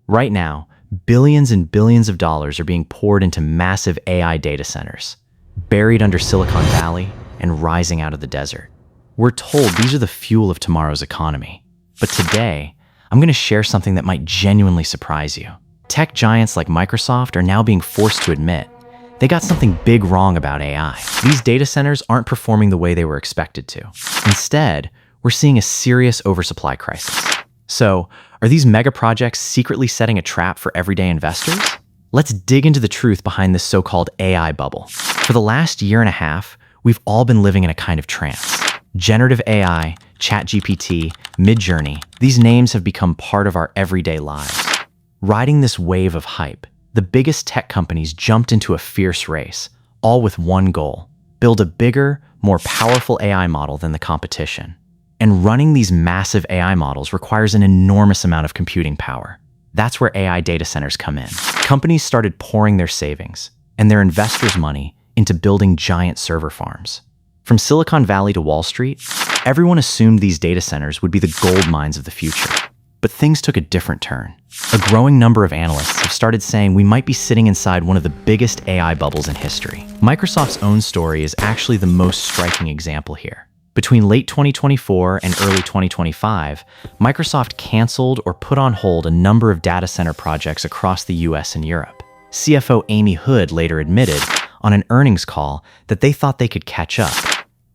Right now, billions and billions of dollars are being poured into massive AI data centers, buried under Silicon Valley and rising out of the desert. We're told these are the fuel of tomorrow's economy. But today, I'm going to share something that might genuinely surprise you. Tech giants like Microsoft are now being forced to admit they got something big wrong about AI. These data centers aren't performing the way they were expected to. Instead, we're seeing a serious oversupply crisis. So, are these mega projects secretly setting a trap for everyday investors? Let's dig into the truth behind this so-called AI bubble. For the last year and a half, we've all been living in a kind of trance. Generative AI, ChatGPT, Midjourney, these names have become part of our everyday lives. Riding this wave of hype, the biggest tech companies jumped into a fierce race, all with one goal: build a bigger, more powerful AI model than the competition. And running these massive AI models requires an enormous amount of computing power. That's where AI data centers come in. Companies started pouring their savings and their investors' money into building giant server farms. From Silicon Valley to Wall Street, everyone assumed these data centers would be the gold mines of the future. But things took a different turn. A growing number of analysts have started saying we might be sitting inside one of the biggest AI bubbles in history. Microsoft's own story is actually the most striking example here. Between late 2024 and early 2025, Microsoft canceled or put on hold a number of data center projects across the US and Europe. CFO Amy Hood later admitted on an earnings call that they thought they could catch up,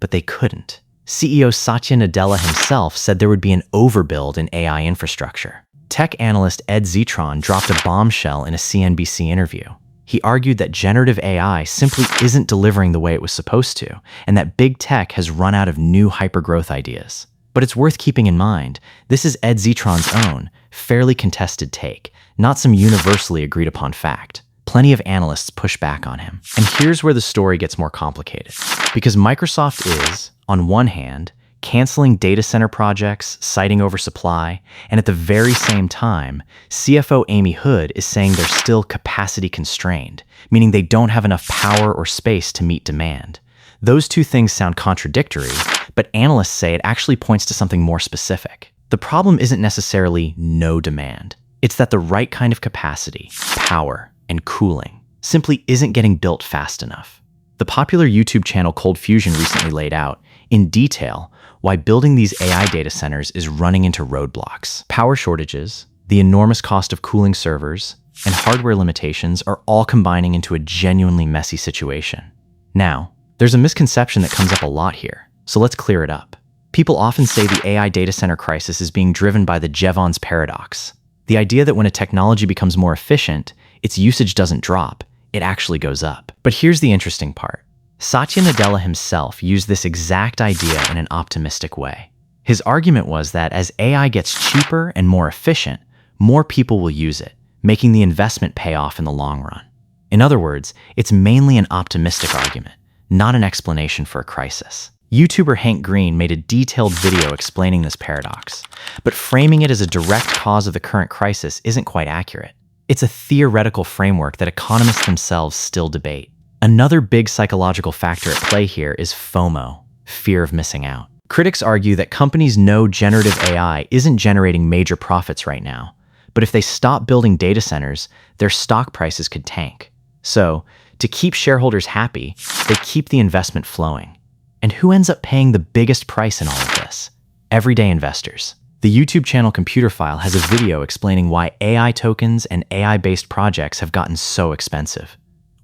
but they couldn't. CEO Satya Nadella himself said there would be an overbuild in AI infrastructure. Tech analyst Ed Zitron dropped a bombshell in a CNBC interview. He argued that generative AI simply isn't delivering the way it was supposed to, and that big tech has run out of new hypergrowth ideas. But it's worth keeping in mind, this is Ed Zitron's own, fairly contested take, not some universally agreed upon fact. Plenty of analysts push back on him. And here's where the story gets more complicated. Because Microsoft is, on one hand, canceling data center projects, citing oversupply, and at the very same time, CFO Amy Hood is saying they're still capacity constrained, meaning they don't have enough power or space to meet demand. Those two things sound contradictory, but analysts say it actually points to something more specific. The problem isn't necessarily no demand. It's that the right kind of capacity, power, and cooling simply isn't getting built fast enough. The popular YouTube channel ColdFusion recently laid out, in detail, why building these AI data centers is running into roadblocks. Power shortages, the enormous cost of cooling servers, and hardware limitations are all combining into a genuinely messy situation. Now, there's a misconception that comes up a lot here, so let's clear it up. People often say the AI data center crisis is being driven by the Jevons Paradox, the idea that when a technology becomes more efficient, its usage doesn't drop, it actually goes up. But here's the interesting part. Satya Nadella himself used this exact idea in an optimistic way. His argument was that as AI gets cheaper and more efficient, more people will use it, making the investment pay off in the long run. In other words, it's mainly an optimistic argument, not an explanation for a crisis. YouTuber Hank Green made a detailed video explaining this paradox, but framing it as a direct cause of the current crisis isn't quite accurate. It's a theoretical framework that economists themselves still debate. Another big psychological factor at play here is FOMO, fear of missing out. Critics argue that companies know generative AI isn't generating major profits right now, but if they stop building data centers, their stock prices could tank. So, to keep shareholders happy, they keep the investment flowing. And who ends up paying the biggest price in all of this? Everyday investors. The YouTube channel Computerphile has a video explaining why AI tokens and AI-based projects have gotten so expensive.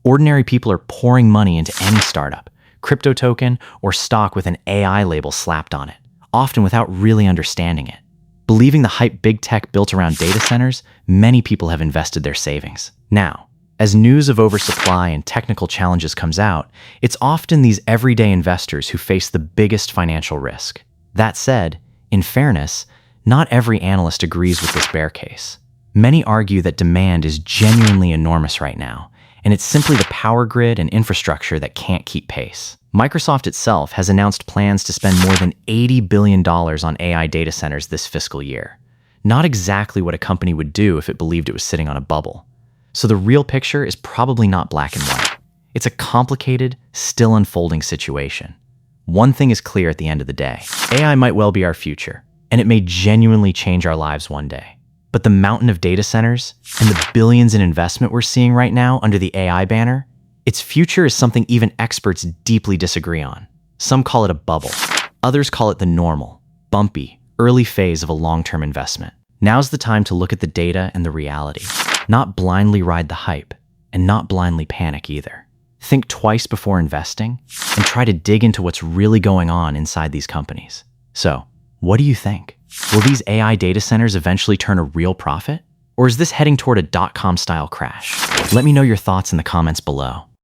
Ordinary people are pouring money into any startup, crypto token, or stock with an AI label slapped on it, often without really understanding it. Believing the hype big tech built around data centers, many people have invested their savings. Now, as news of oversupply and technical challenges comes out, it's often these everyday investors who face the biggest financial risk. That said, in fairness, not every analyst agrees with this bear case. Many argue that demand is genuinely enormous right now, and it's simply the power grid and infrastructure that can't keep pace. Microsoft itself has announced plans to spend more than $80 billion on AI data centers this fiscal year. Not exactly what a company would do if it believed it was sitting on a bubble. So the real picture is probably not black and white. It's a complicated, still unfolding situation. One thing is clear at the end of the day. AI might well be our future, and it may genuinely change our lives one day. But the mountain of data centers and the billions in investment we're seeing right now under the AI banner, its future is something even experts deeply disagree on. Some call it a bubble. Others call it the normal, bumpy, early phase of a long-term investment. Now's the time to look at the data and the reality. Not blindly ride the hype, and not blindly panic either. Think twice before investing, and try to dig into what's really going on inside these companies. So, what do you think? Will these AI data centers eventually turn a real profit? Or is this heading toward a dot-com style crash? Let me know your thoughts in the comments below.